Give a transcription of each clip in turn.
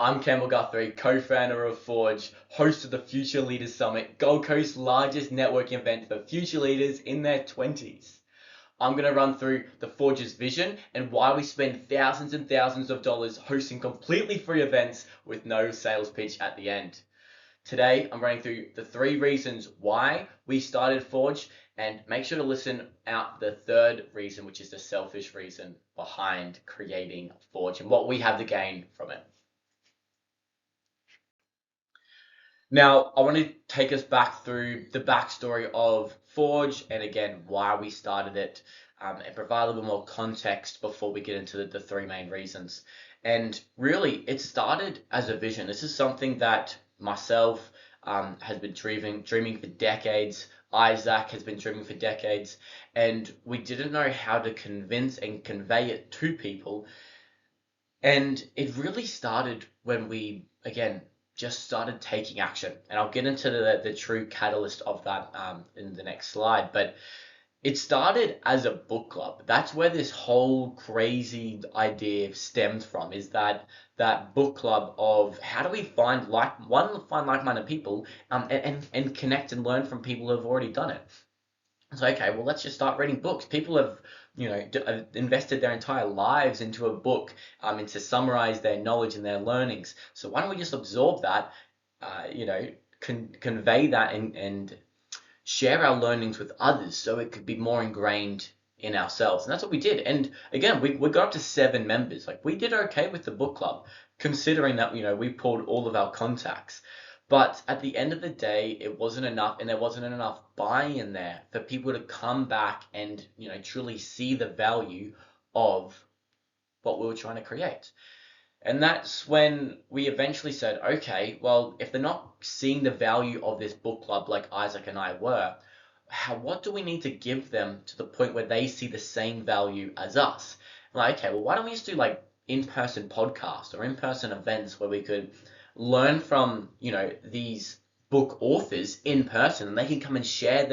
I'm Campbell Guthrie, co-founder of Forge, host of the Future Leaders Summit, Gold Coast's largest networking event for future leaders in their 20s. I'm going to run through the Forge's vision and why we spend thousands and thousands of dollars hosting completely free events with no sales pitch at the end. Today, I'm running through the 3 reasons why we started Forge, and make sure to listen out the 3rd reason, which is the selfish reason behind creating Forge and what we have to gain from it. Now, I want to take us back through the backstory of Forge and again, why we started it, and provide a little bit more context before we get into the 3 main reasons. And really, it started as a vision. This is something that myself has been dreaming for decades. Isaac has been dreaming for decades, and we didn't know how to convince and convey it to people. And it really started when we, again, just started taking action. And I'll get into the true catalyst of that in the next slide. But it started as a book club. That's where this whole crazy idea stems from, is that book club of how do we find like-minded people, and connect and learn from people who have already done it. So, okay, well, let's just start reading books. People have, invested their entire lives into a book, and to summarize their knowledge and their learnings. So why don't we just absorb that, convey that and share our learnings with others so it could be more ingrained in ourselves. And that's what we did. And again, we got up to 7 members. Like, we did okay with the book club, considering that, we pulled all of our contacts. But at the end of the day, it wasn't enough, and there wasn't enough buy-in there for people to come back and, truly see the value of what we were trying to create. And that's when we eventually said, okay, well, if they're not seeing the value of this book club like Isaac and I were, what do we need to give them to the point where they see the same value as us? Like, okay, well, why don't we just do like in-person podcasts or in-person events where we could learn from, these book authors in person, and they can come and share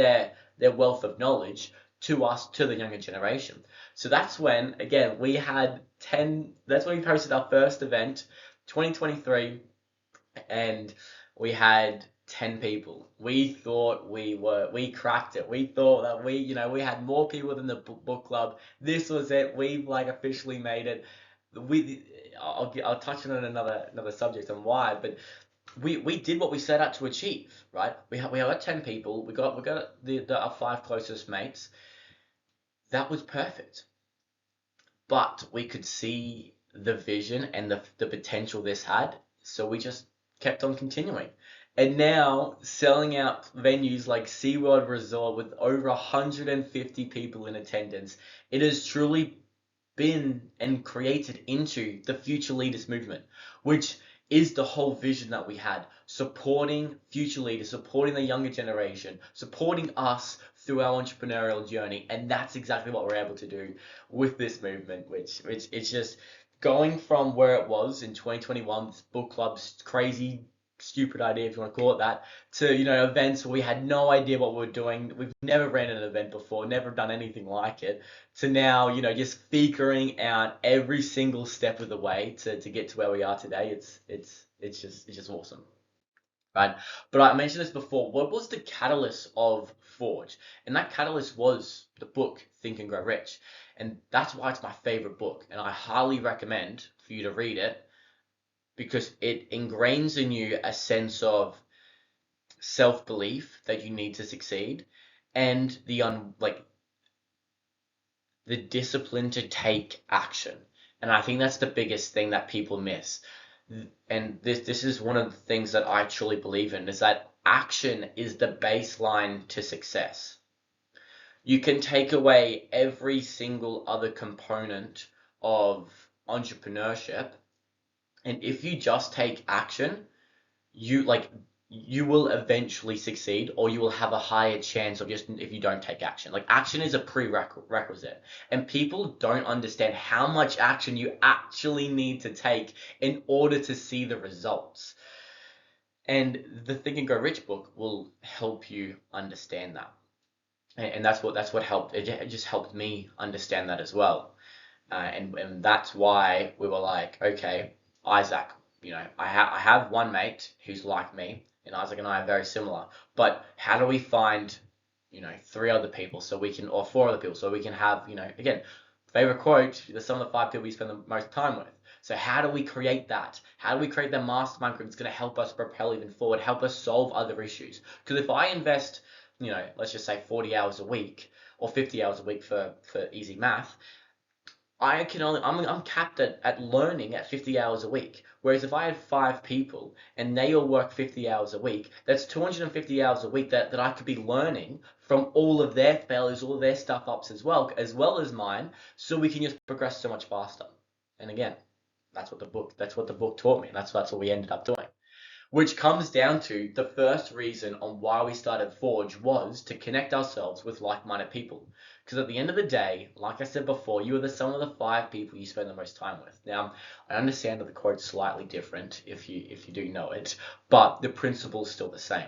their wealth of knowledge to us, to the younger generation. So that's when, again, that's when we posted our first event, 2023, and we had 10 people. We thought we cracked it. We thought that we had more people than the book club. This was it. We've like officially made it. I'll touch on another subject on why, but we did what we set out to achieve, right? We had 10 people. We got our 5 closest mates. That was perfect. But we could see the vision and the potential this had, so we just kept on continuing. And now selling out venues like SeaWorld Resort with over 150 people in attendance, it has truly been and created into the Future Leaders movement, which is the whole vision that we had, supporting future leaders, supporting the younger generation, supporting us through our entrepreneurial journey. And that's exactly what we're able to do with this movement, which it's just going from where it was in 2021, this book club's crazy, stupid idea, if you want to call it that, to, events where we had no idea what we were doing. We've never ran an event before, never done anything like it, to now, just figuring out every single step of the way to get to where we are today. It's just awesome. Right. But I mentioned this before. What was the catalyst of Forge? And that catalyst was the book Think and Grow Rich. And that's why it's my favorite book. And I highly recommend for you to read it, because it ingrains in you a sense of self-belief that you need to succeed, and the discipline to take action. And I think that's the biggest thing that people miss. And this is one of the things that I truly believe in, is that action is the baseline to success. You can take away every single other component of entrepreneurship, and if you just take action, you will eventually succeed, or you will have a higher chance of just if you don't take action. Like, action is a prerequisite, and people don't understand how much action you actually need to take in order to see the results. And the Think and Grow Rich book will help you understand that. And that's what helped. It just helped me understand that as well. And that's why we were like, okay, Isaac, I have one mate who's like me, and Isaac and I are very similar. But how do we find, three other people so we can, or four other people so we can have, again, favorite quote, there's some of the five people we spend the most time with. So how do we create that? How do we create that mastermind group that's going to help us propel even forward, help us solve other issues? Because if I invest, let's just say 40 hours a week or 50 hours a week for easy math, I'm capped at learning at 50 hours a week. Whereas if I had five people and they all work 50 hours a week, that's 250 hours a week that I could be learning from all of their failures, all of their stuff ups as well as mine, so we can just progress so much faster. And again, that's what the book taught me. And that's what we ended up doing. Which comes down to the first reason on why we started Forge was to connect ourselves with like-minded people. Because at the end of the day, like I said before, you are the sum of the five people you spend the most time with. Now, I understand that the quote's slightly different if you do know it, but the principle's still the same.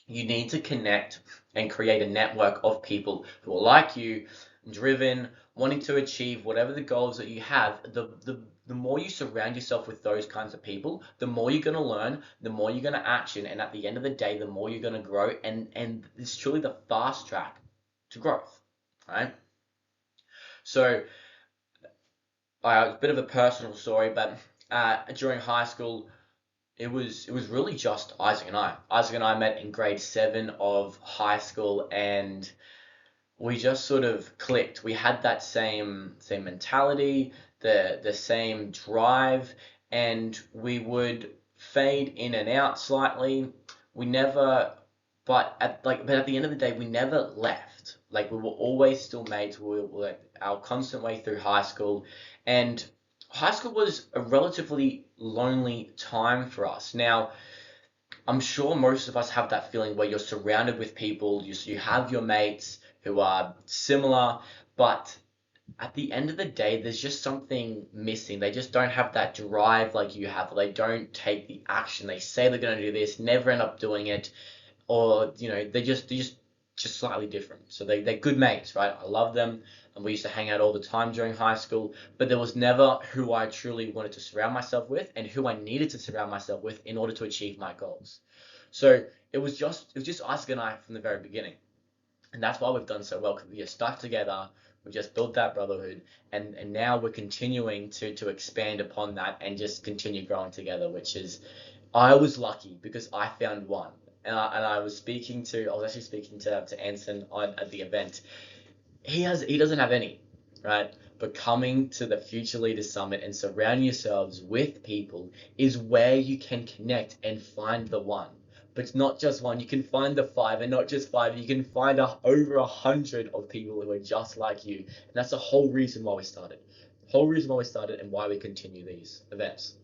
You need to connect and create a network of people who are like you, driven, wanting to achieve whatever the goals that you have. The more you surround yourself with those kinds of people, the more you're going to learn, the more you're going to action, and at the end of the day, the more you're going to grow, and it's truly the fast track to growth, right? So, a bit of a personal story, but during high school, it was really just Isaac and I. Isaac and I met in grade 7 of high school, and we just sort of clicked. We had that same mentality, the same drive, and we would fade in and out slightly. We never, but at the end of the day, we never left. Like we were always still mates. We were like, our constant way through high school, and high school was a relatively lonely time for us. Now, I'm sure most of us have that feeling where you're surrounded with people, you have your mates who are similar, but at the end of the day, there's just something missing. They just don't have that drive like you have. They don't take the action. They say they're going to do this, never end up doing it, or they're just slightly different. So they're good mates, right? I love them, and we used to hang out all the time during high school. But there was never who I truly wanted to surround myself with, and who I needed to surround myself with in order to achieve my goals. So it was just Isaac and I from the very beginning, and that's why we've done so well because we just stuck together. We just built that brotherhood, and now we're continuing to expand upon that and just continue growing together, which is I was lucky because I found one. And I was actually speaking to Anson at the event. He doesn't have any, right? But coming to the Future Leaders Summit and surrounding yourselves with people is where you can connect and find the one. But it's not just one. You can find the five, and not just five. You can find over 100 of people who are just like you, and that's the whole reason why we started. The whole reason why we started, and why we continue these events.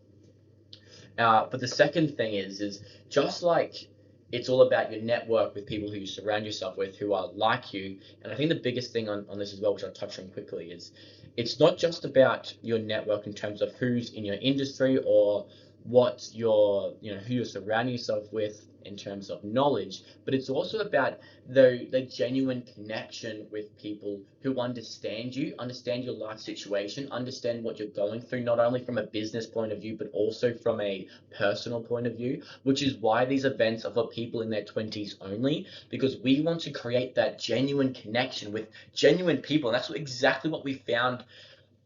But the second thing is just like it's all about your network with people who you surround yourself with who are like you. And I think the biggest thing on this as well, which I'll touch on quickly, is it's not just about your network in terms of who's in your industry or who you're surrounding yourself with in terms of knowledge, but it's also about the genuine connection with people who understand your life situation, understand what you're going through, not only from a business point of view, but also from a personal point of view, which is why these events are for people in their 20s only, because we want to create that genuine connection with genuine people. And that's exactly what we found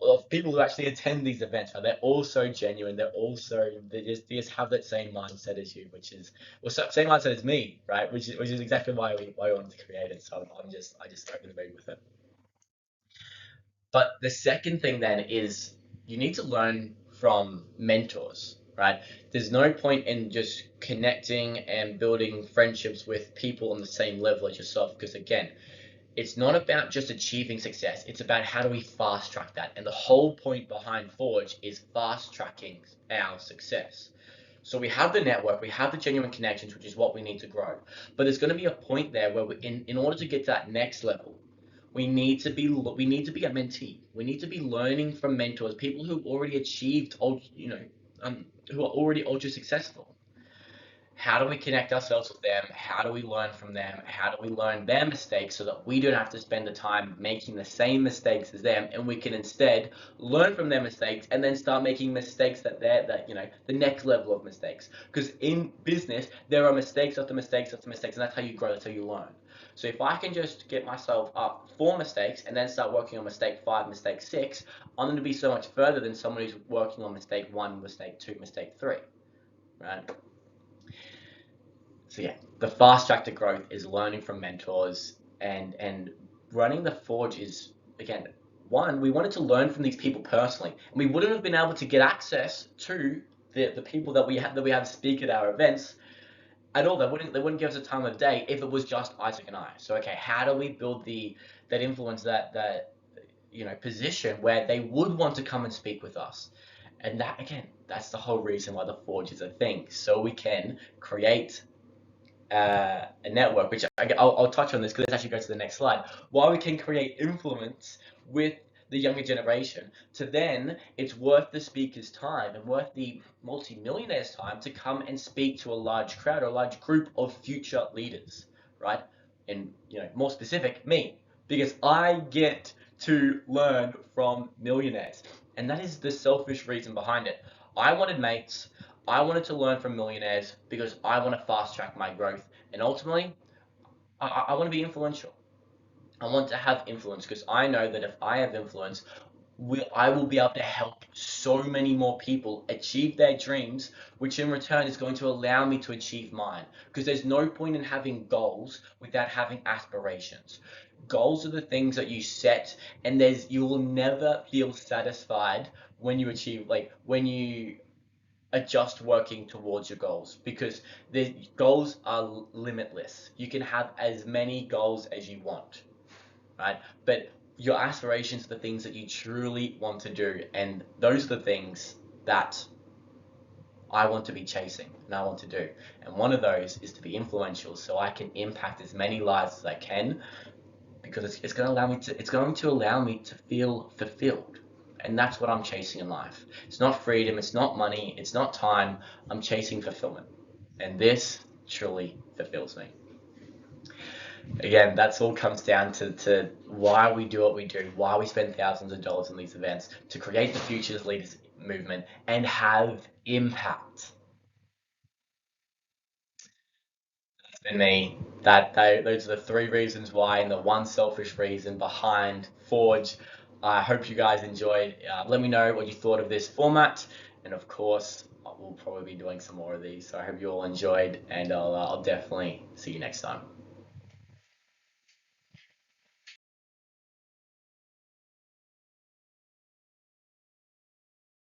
of people who actually attend these events. Right? They're all so genuine. They just have that same mindset as you, which is same mindset as me, right? Which is exactly why we wanted to create it. So I just open the mood with it. But the second thing then is you need to learn from mentors, right? There's no point in just connecting and building friendships with people on the same level as yourself, because again, it's not about just achieving success. It's about how do we fast track that. And the whole point behind Forge is fast tracking our success. So we have the network, we have the genuine connections, which is what we need to grow. But there's going to be a point there where in order to get to that next level, we need to be a mentee. We need to be learning from mentors, people who've already achieved, who are already ultra successful. how do we connect ourselves with them? How do we learn from them? How do we learn their mistakes so that we don't have to spend the time making the same mistakes as them, and we can instead learn from their mistakes and then start making mistakes that the next level of mistakes. Because in business, there are mistakes after mistakes after mistakes, and that's how you grow, that's how you learn. So if I can just get myself up 4 mistakes and then start working on mistake 5, mistake 6, I'm going to be so much further than someone who's working on mistake 1, mistake 2, mistake 3, right? So yeah, the fast track to growth is learning from mentors, and running the Forge is, again, one, we wanted to learn from these people personally, and we wouldn't have been able to get access to the people that we have speak at our events at all. They wouldn't give us a time of day if it was just Isaac and I. So okay, how do we build that influence, that position where they would want to come and speak with us? And that, again, that's the whole reason why the Forge is a thing, so we can create a network, which I'll touch on this because let's actually go to the next slide. While we can create influence with the younger generation, to then it's worth the speaker's time and worth the multi-millionaire's time to come and speak to a large crowd or a large group of future leaders, right? And more specific, me, because I get to learn from millionaires, and that is the selfish reason behind it. I wanted mates. I wanted to learn from millionaires because I want to fast track my growth. And ultimately, I want to be influential. I want to have influence because I know that if I have influence, I will be able to help so many more people achieve their dreams, which in return is going to allow me to achieve mine. Because there's no point in having goals without having aspirations. Goals are the things that you set, and you will never feel satisfied when you achieve, like when you are just working towards your goals, because the goals are limitless. You can have as many goals as you want, right? But your aspirations are the things that you truly want to do, and those are the things that I want to be chasing and I want to do. And one of those is to be influential, so I can impact as many lives as I can, because it's going to allow me to feel fulfilled. And that's what I'm chasing in life. It's not freedom, it's not money, it's not time. I'm chasing fulfillment. And this truly fulfills me. Again, that's all comes down to why we do what we do, why we spend thousands of dollars on these events, to create the Futures Leaders movement and have impact. And me, those are the 3 reasons why, and the one selfish reason behind Forge. I hope you guys enjoyed. Let me know what you thought of this format, and of course, we'll probably be doing some more of these. So I hope you all enjoyed, and I'll definitely see you next time.